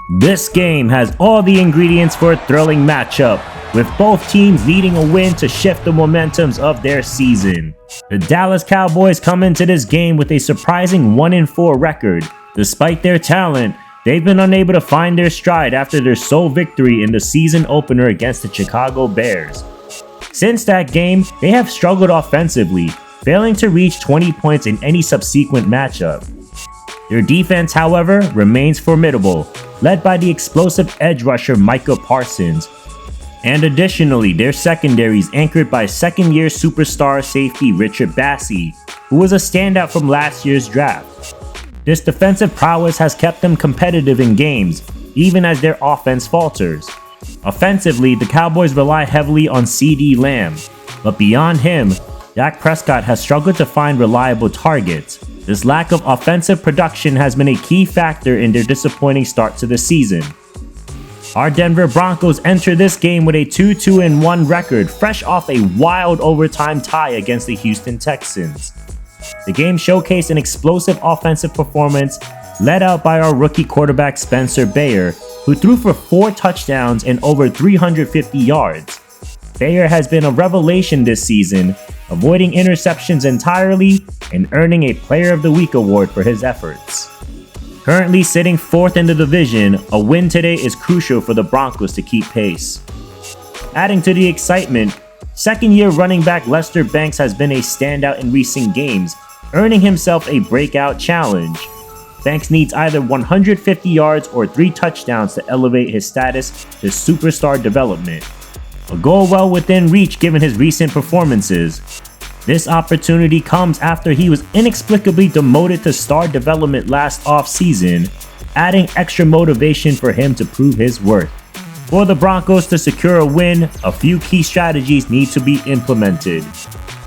This game has all the ingredients for a thrilling matchup, with both teams needing a win to shift the momentums of their season. The Dallas Cowboys come into this game with a surprising 1-4 record. Despite their talent, they've been unable to find their stride after their sole victory in the season opener against the Chicago Bears. Since that game, they have struggled offensively, failing to reach 20 points in any subsequent matchup. Their defense, however, remains formidable, led by the explosive edge rusher Micah Parsons. And additionally, their secondary is anchored by second-year superstar safety Richard Bassey, who was a standout from last year's draft. This defensive prowess has kept them competitive in games, even as their offense falters. Offensively, the Cowboys rely heavily on CeeDee Lamb, but beyond him, Dak Prescott has struggled to find reliable targets. This lack of offensive production has been a key factor in their disappointing start to the season. Our Denver Broncos enter this game with a 2-1 record, fresh off a wild overtime tie against the Houston Texans. The game showcased an explosive offensive performance led out by our rookie quarterback Spencer Bayer, who threw for 4 touchdowns and over 350 yards. Bayer has been a revelation this season, avoiding interceptions entirely and earning a Player of the Week award for his efforts. Currently sitting 4th in the division, a win today is crucial for the Broncos to keep pace. Adding to the excitement, second-year running back Lester Banks has been a standout in recent games, earning himself a breakout challenge. Banks needs either 150 yards or 3 touchdowns to elevate his status to superstar development. A goal well within reach given his recent performances. This opportunity comes after he was inexplicably demoted to star development last offseason, adding extra motivation for him to prove his worth. For the Broncos to secure a win, a few key strategies need to be implemented.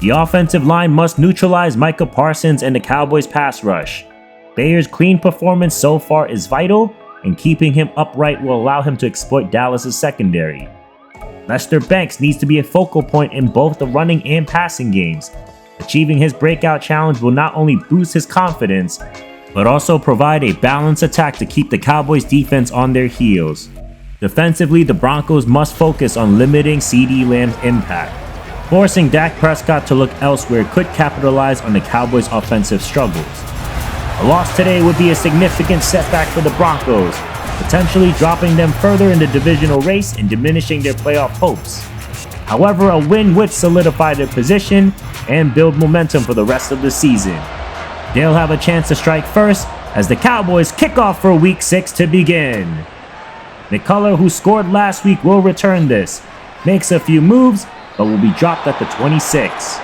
The offensive line must neutralize Micah Parsons and the Cowboys' pass rush. Bayer's clean performance so far is vital, and keeping him upright will allow him to exploit Dallas' secondary. Lester Banks needs to be a focal point in both the running and passing games. Achieving his breakout challenge will not only boost his confidence, but also provide a balanced attack to keep the Cowboys' defense on their heels. Defensively, the Broncos must focus on limiting CeeDee Lamb's impact. Forcing Dak Prescott to look elsewhere could capitalize on the Cowboys' offensive struggles. A loss today would be a significant setback for the Broncos, potentially dropping them further in the divisional race and diminishing their playoff hopes. However, a win would solidify their position and build momentum for the rest of the season. They'll have a chance to strike first as the Cowboys kick off for Week 6 to begin. McCullough, who scored last week, will return this, makes a few moves, but will be dropped at the 26.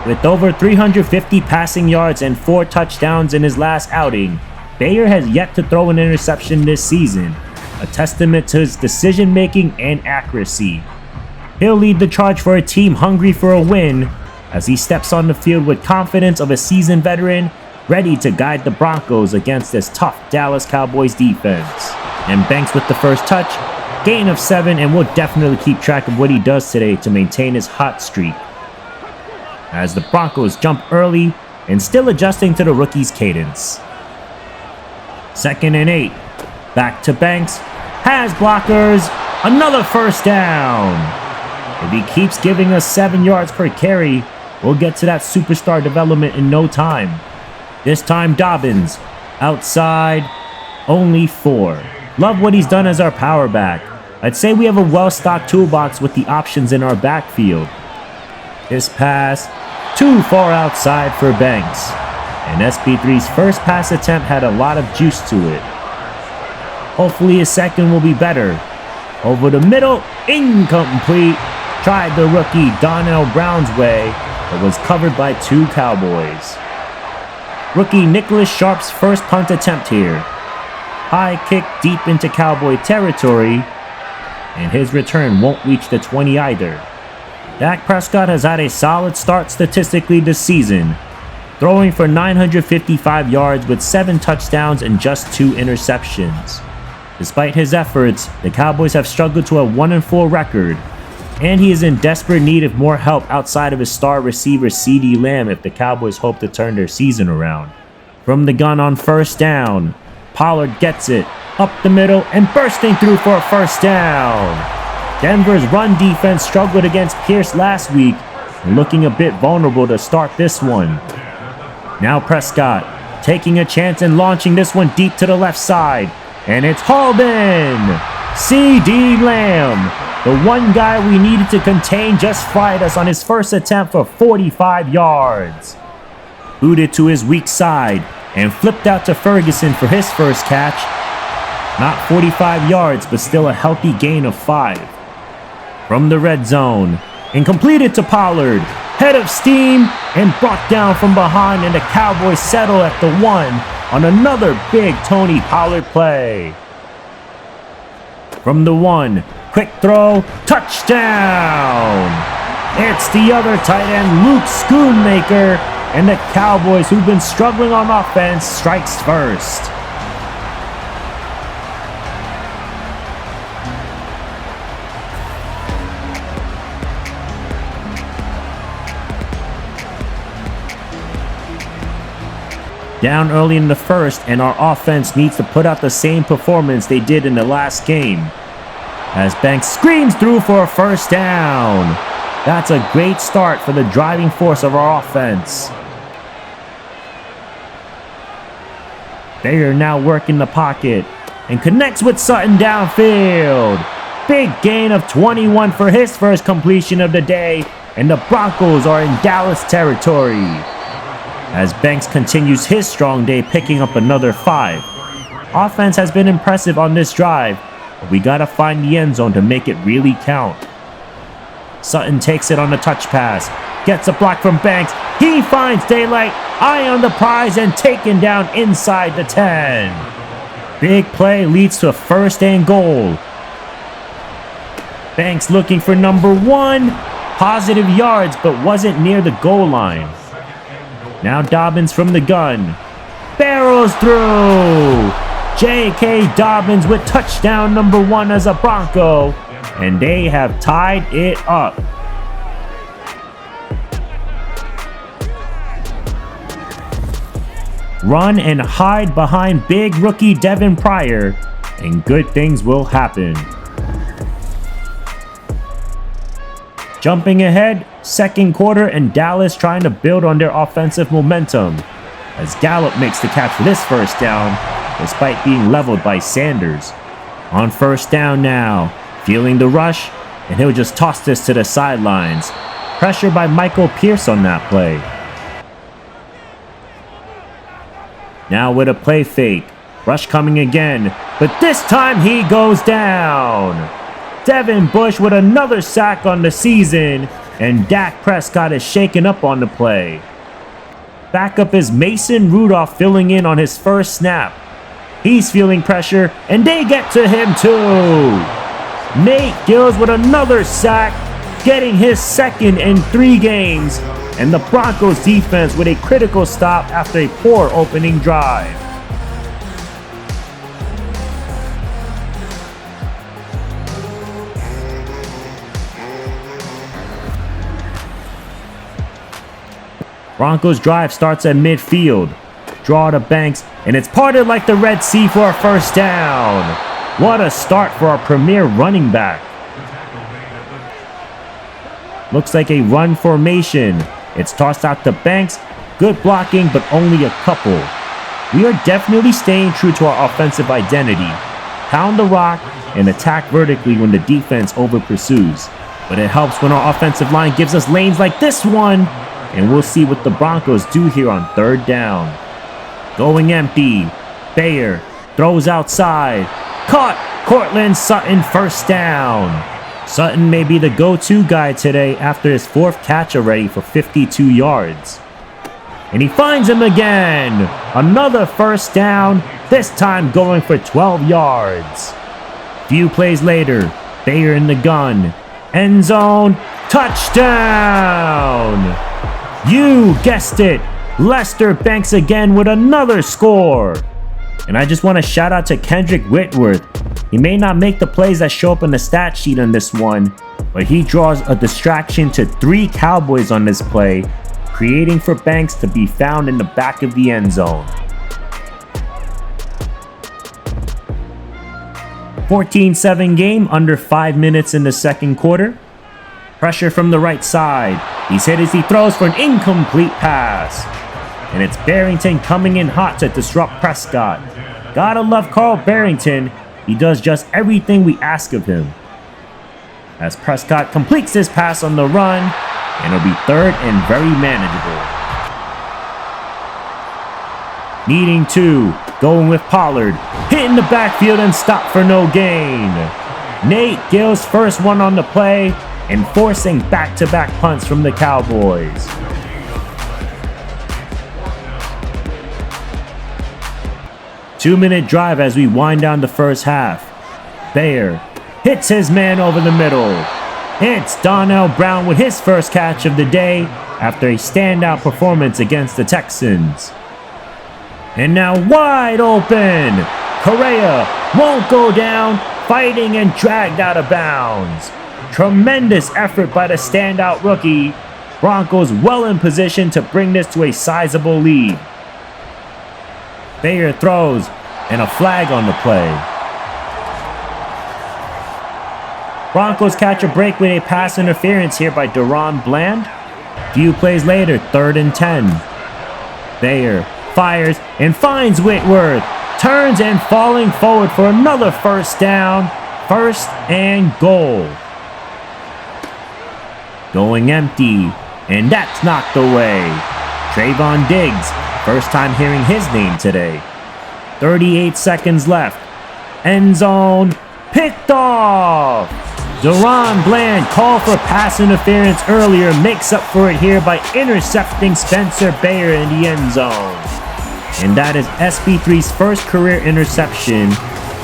With over 350 passing yards and 4 touchdowns in his last outing, Bayer has yet to throw an interception this season, a testament to his decision-making and accuracy. He'll lead the charge for a team hungry for a win as he steps on the field with confidence of a seasoned veteran, ready to guide the Broncos against this tough Dallas Cowboys defense. And Banks with the first touch, gain of 7, and will definitely keep track of what he does today to maintain his hot streak. As the Broncos jump early and still adjusting to the rookie's cadence. 2nd and 8, back to Banks, has blockers, another first down. If he keeps giving us 7 yards per carry, we'll get to that superstar development in no time. This time Dobbins, outside, only 4. Love what he's done as our power back. I'd say we have a well-stocked toolbox with the options in our backfield. This pass, too far outside for Banks. And SB3's first pass attempt had a lot of juice to it. Hopefully his second will be better. Over the middle, incomplete. Tried the rookie Donnell Brown's way, but was covered by 2 Cowboys. Rookie Nicholas Sharp's first punt attempt here. High kick deep into Cowboy territory, and his return won't reach the 20 either. Dak Prescott has had a solid start statistically this season, throwing for 955 yards with 7 touchdowns and just 2 interceptions. Despite his efforts, the Cowboys have struggled to a 1-4 record, and he is in desperate need of more help outside of his star receiver CeeDee Lamb if the Cowboys hope to turn their season around. From the gun on first down, Pollard gets it, up the middle, and bursting through for a first down. Denver's run defense struggled against Pierce last week, looking a bit vulnerable to start this one. Now Prescott taking a chance and launching this one deep to the left side, and it's hauled in. CeeDee Lamb, the one guy we needed to contain, just fried us on his first attempt for 45 yards. Booted to his weak side and flipped out to Ferguson for his first catch. Not 45 yards, but still a healthy gain of 5. From the red zone, and completed to Pollard, head of steam and brought down from behind, and the Cowboys settle at the 1 on another big Tony Pollard play. From the 1, quick throw, touchdown! It's the other tight end, Luke Schoonmaker, and the Cowboys, who've been struggling on offense, strikes first. Down early in the first, and our offense needs to put out the same performance they did in the last game, as Banks screams through for a first down. That's a great start for the driving force of our offense. Bayer now working the pocket and connects with Sutton downfield. Big gain of 21 for his first completion of the day, and the Broncos are in Dallas territory, as Banks continues his strong day, picking up another 5. Offense has been impressive on this drive, but we gotta find the end zone to make it really count. Sutton takes it on the touch pass, gets a block from Banks, he finds daylight, eye on the prize, and taken down inside the 10. Big play leads to a first and goal. Banks looking for number 1, positive yards, but wasn't near the goal line. Now Dobbins from the gun, barrels through. J.K. Dobbins with touchdown number 1 as a Bronco, and they have tied it up. Run and hide behind big rookie Devin Pryor, and good things will happen. Jumping ahead, second quarter, and Dallas trying to build on their offensive momentum, as Gallup makes the catch for this first down, despite being leveled by Sanders. On first down now, feeling the rush, and he'll just toss this to the sidelines. Pressure by Michael Pierce on that play. Now with a play fake, rush coming again, but this time he goes down. Devin Bush with another sack on the season, and Dak Prescott is shaken up on the play. Backup is Mason Rudolph filling in on his first snap. He's feeling pressure, and they get to him too. Nate Gills with another sack, getting his second in 3 games, and the Broncos defense with a critical stop after a poor opening drive. Broncos drive starts at midfield. Draw to Banks, and it's parted like the Red Sea for a first down. What a start for our premier running back. Looks like a run formation. It's tossed out to Banks. Good blocking, but only a couple. We are definitely staying true to our offensive identity. Pound the rock and attack vertically when the defense over pursues. But it helps when our offensive line gives us lanes like this one. And we'll see what the Broncos do here on third down. Going empty. Bayer throws outside. Caught. Cortland Sutton first down. Sutton may be the go-to guy today after his 4th catch already for 52 yards. And he finds him again. Another first down, this time going for 12 yards. Few plays later, Bayer in the gun. End zone, touchdown! You guessed it, Lester Banks again with another score. And I just want to shout out to Kendrick Whitworth. He may not make the plays that show up on the stat sheet on this one, but he draws a distraction to 3 Cowboys on this play, creating for Banks to be found in the back of the end zone. 14-7 game, under 5 minutes in the second quarter. Pressure from the right side. He's hit as he throws for an incomplete pass. And it's Barrington coming in hot to disrupt Prescott. Gotta love Carl Barrington. He does just everything we ask of him. As Prescott completes his pass on the run, and it'll be third and very manageable. Needing two, going with Pollard, hitting the backfield and stop for no gain. Nate Gill's first one on the play, and forcing back-to-back punts from the Cowboys. Two-minute drive as we wind down the first half. Bayer hits his man over the middle. It's Donnell Brown with his first catch of the day after a standout performance against the Texans. And now wide open. Correa won't go down, fighting and dragged out of bounds. Tremendous effort by the standout rookie. Broncos well in position to bring this to a sizable lead. Bayer throws, and a flag on the play. Broncos catch a break with a pass interference here by Deron Bland. Few plays later, 3rd and 10. Bayer fires and finds Whitworth. Turns and falling forward for another first down. 1st and goal. Going empty, and that's knocked away. Trayvon Diggs, first time hearing his name today. 38 seconds left. End zone, picked off. Deron Bland called for pass interference earlier, makes up for it here by intercepting Spencer Bayer in the end zone. And that is SB3's first career interception,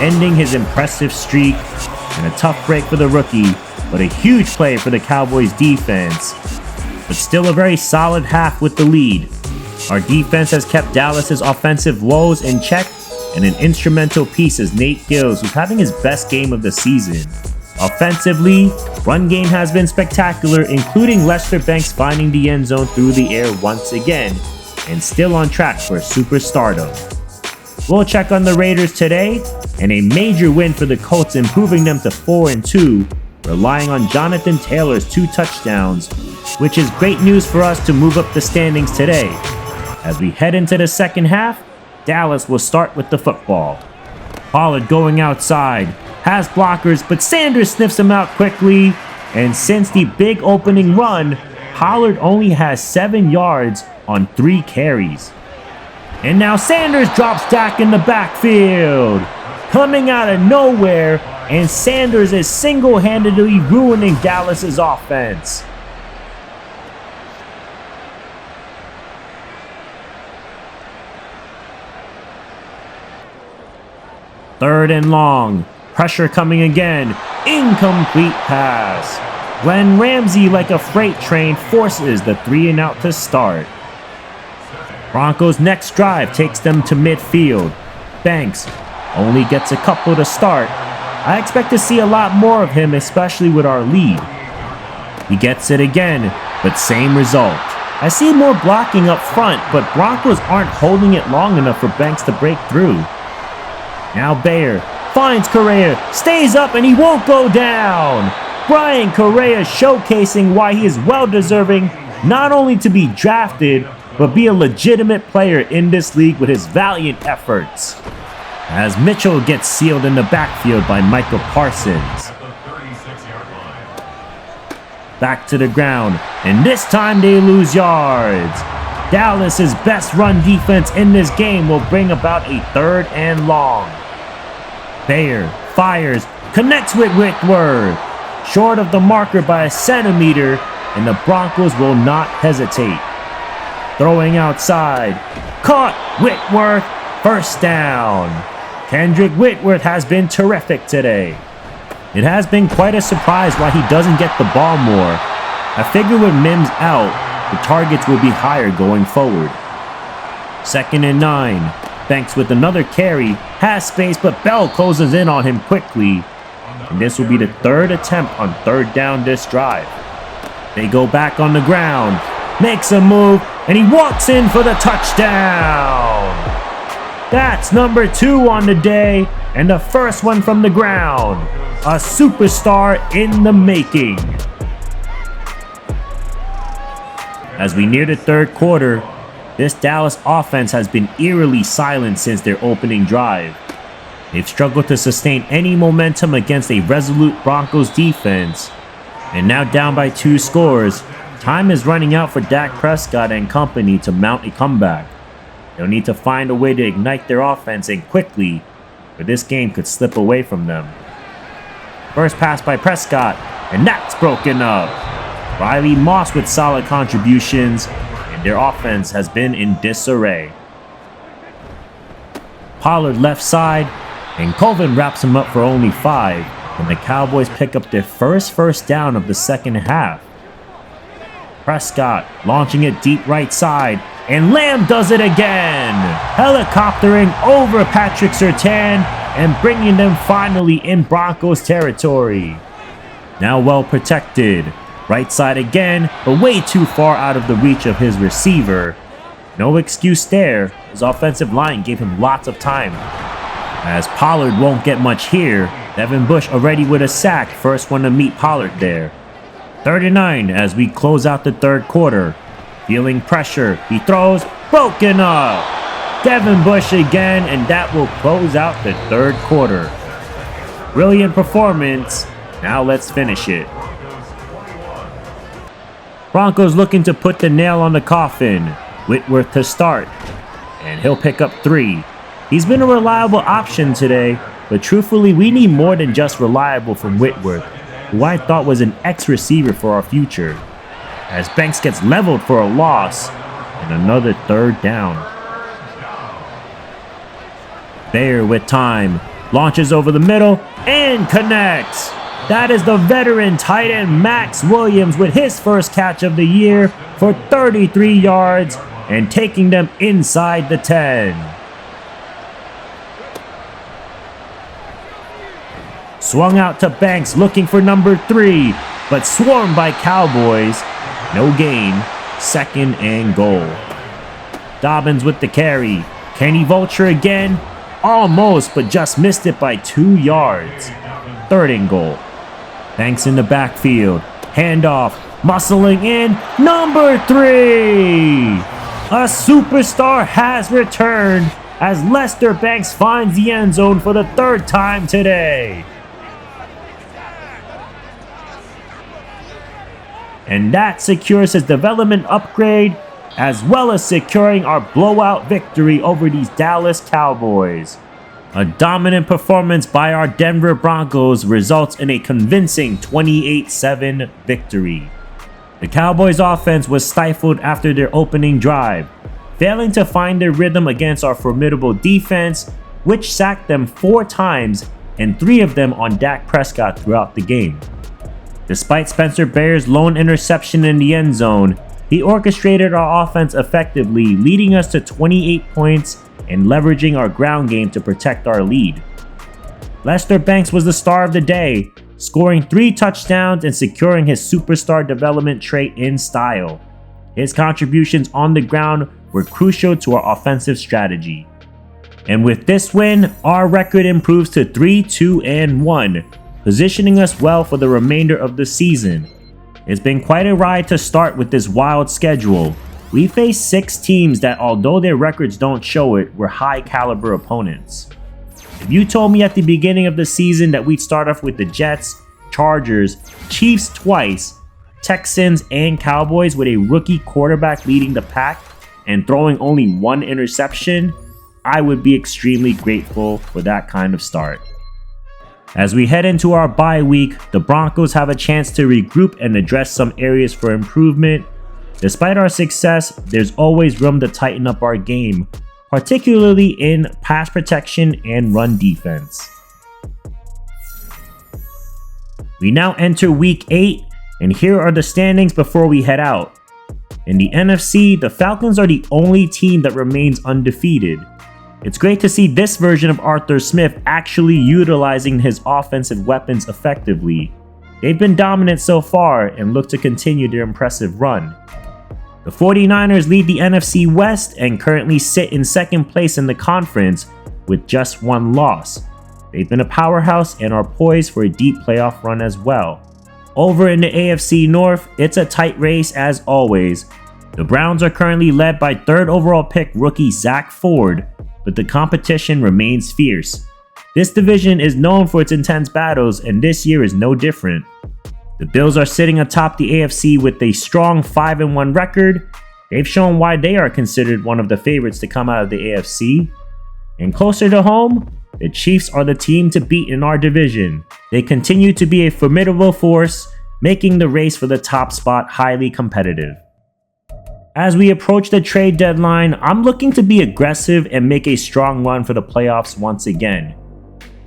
ending his impressive streak. And a tough break for the rookie, but a huge play for the Cowboys defense. But still a very solid half with the lead. Our defense has kept Dallas's offensive woes in check, and an instrumental piece is Nate Gills, who's having his best game of the season. Offensively, run game has been spectacular, including Lester Banks finding the end zone through the air once again, and still on track for superstardom. We'll check on the Raiders today, and a major win for the Colts, improving them to 4-2, relying on Jonathan Taylor's 2 touchdowns, which is great news for us to move up the standings today. As we head into the second half, Dallas will start with the football. Pollard going outside, has blockers, but Sanders sniffs him out quickly, and since the big opening run, Pollard only has 7 yards on 3 carries. And now Sanders drops Dak in the backfield, coming out of nowhere, and Sanders is single-handedly ruining Dallas's offense. Third and long. Pressure coming again. Incomplete pass. Glenn Ramsey, like a freight train, forces the 3-and-out to start. Broncos' next drive takes them to midfield. Banks only gets a couple to start. I expect to see a lot more of him, especially with our lead. He gets it again, but same result. I see more blocking up front, but Broncos aren't holding it long enough for Banks to break through. Now Bayer finds Correa, stays up, and he won't go down. Brian Correa showcasing why he is well-deserving not only to be drafted, but be a legitimate player in this league with his valiant efforts. As Mitchell gets sealed in the backfield by Michael Parsons. Back to the ground, and this time they lose yards. Dallas's best run defense in this game will bring about a 3rd and long. Bayer fires, connects with Whitworth, short of the marker by a centimeter, and the Broncos will not hesitate. Throwing outside, caught Whitworth, first down. Kendrick Whitworth has been terrific today. It has been quite a surprise why he doesn't get the ball more. I figure with Mims out, the targets will be higher going forward. 2nd and 9. Banks with another carry, has space, but Bell closes in on him quickly. And this will be the 3rd attempt on 3rd down this drive. They go back on the ground, makes a move, and he walks in for the touchdown. That's number 2 on the day, and the first one from the ground. A superstar in the making. As we near the third quarter, this Dallas offense has been eerily silent since their opening drive. They've struggled to sustain any momentum against a resolute Broncos defense. And now down by 2 scores, time is running out for Dak Prescott and company to mount a comeback. They'll need to find a way to ignite their offense and quickly, or this game could slip away from them. First pass by Prescott, and that's broken up. Riley Moss with solid contributions, and their offense has been in disarray. Pollard left side, and Colvin wraps him up for only 5, and the Cowboys pick up their first down of the second half. Prescott launching it deep right side, and Lamb does it again, helicoptering over Patrick Surtain and bringing them finally in Broncos territory. Now well protected, right side again, but way too far out of the reach of his receiver. No excuse there, his offensive line gave him lots of time. As Pollard won't get much here, Devin Bush already with a sack, first one to meet Pollard there. 39 as we close out the third quarter. Feeling pressure, he throws, broken up. Devin Bush again, and that will close out the third quarter. Brilliant performance, now let's finish it. Broncos looking to put the nail on the coffin. Whitworth to start, and he'll pick up 3. He's been a reliable option today, but truthfully we need more than just reliable from Whitworth, who I thought was an ex-receiver for our future. As Banks gets leveled for a loss, and another third down. Bayer with time, launches over the middle, and connects! That is the veteran tight end Max Williams with his first catch of the year for 33 yards and taking them inside the 10. Swung out to Banks looking for number 3, but swarmed by Cowboys. No gain, 2nd and goal. Dobbins with the carry. Can he vulture again? Almost, but just missed it by 2 yards. 3rd and goal. Banks in the backfield. Handoff. Muscling in. Number 3. A superstar has returned as Lester Banks finds the end zone for the 3rd time today. And that secures his development upgrade, as well as securing our blowout victory over these Dallas Cowboys. A dominant performance by our Denver Broncos results in a convincing 28-7 victory. The Cowboys' offense was stifled after their opening drive, failing to find their rhythm against our formidable defense, which sacked them 4 times and 3 of them on Dak Prescott throughout the game. Despite Spencer Bayer's lone interception in the end zone, he orchestrated our offense effectively, leading us to 28 points and leveraging our ground game to protect our lead. Lester Banks was the star of the day, scoring 3 touchdowns and securing his superstar development trait in style. His contributions on the ground were crucial to our offensive strategy. And with this win, our record improves to 3-2-1, positioning us well for the remainder of the season. It's been quite a ride to start with this wild schedule. We faced 6 teams that, although their records don't show it, were high caliber opponents. If you told me at the beginning of the season that we'd start off with the Jets, Chargers, Chiefs twice, Texans, and Cowboys with a rookie quarterback leading the pack and throwing only 1 interception, I would be extremely grateful for that kind of start. As we head into our bye week, the Broncos have a chance to regroup and address some areas for improvement. Despite our success, there's always room to tighten up our game, particularly in pass protection and run defense. We now enter week 8, and here are the standings before we head out. In the NFC, the Falcons are the only team that remains undefeated. It's great to see this version of Arthur Smith actually utilizing his offensive weapons effectively. They've been dominant so far and look to continue their impressive run. The 49ers lead the NFC West and currently sit in second place in the conference with just 1 loss. They've been a powerhouse and are poised for a deep playoff run as well. Over in the AFC North, it's a tight race as always. The Browns are currently led by 3rd overall pick rookie Zach Ford, but the competition remains fierce. This division is known for its intense battles, and this year is no different. The Bills are sitting atop the AFC with a strong 5-1 record. They've shown why they are considered one of the favorites to come out of the AFC. And closer to home, the Chiefs are the team to beat in our division. They continue to be a formidable force, making the race for the top spot highly competitive. As we approach the trade deadline, I'm looking to be aggressive and make a strong run for the playoffs once again.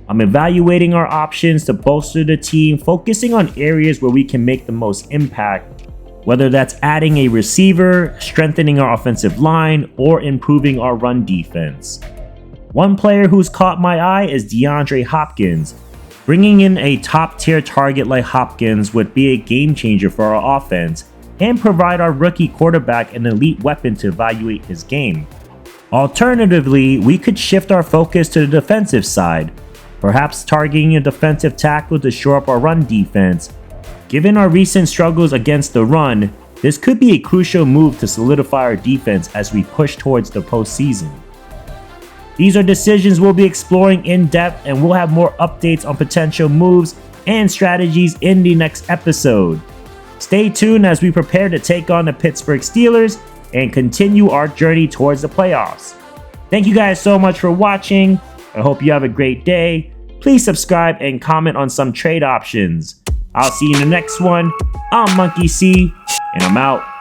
I'm evaluating our options to bolster the team, focusing on areas where we can make the most impact, whether that's adding a receiver, strengthening our offensive line, or improving our run defense. One player who's caught my eye is DeAndre Hopkins. Bringing in a top-tier target like Hopkins would be a game changer for our offense and provide our rookie quarterback an elite weapon to evaluate his game. Alternatively, we could shift our focus to the defensive side, perhaps targeting a defensive tackle to shore up our run defense. Given our recent struggles against the run, this could be a crucial move to solidify our defense as we push towards the postseason. These are decisions we'll be exploring in depth, and we'll have more updates on potential moves and strategies in the next episode. Stay tuned as we prepare to take on the Pittsburgh Steelers and continue our journey towards the playoffs. Thank you guys so much for watching. I hope you have a great day. Please subscribe and comment on some trade options. I'll see you in the next one. I'm Monkey C, and I'm out.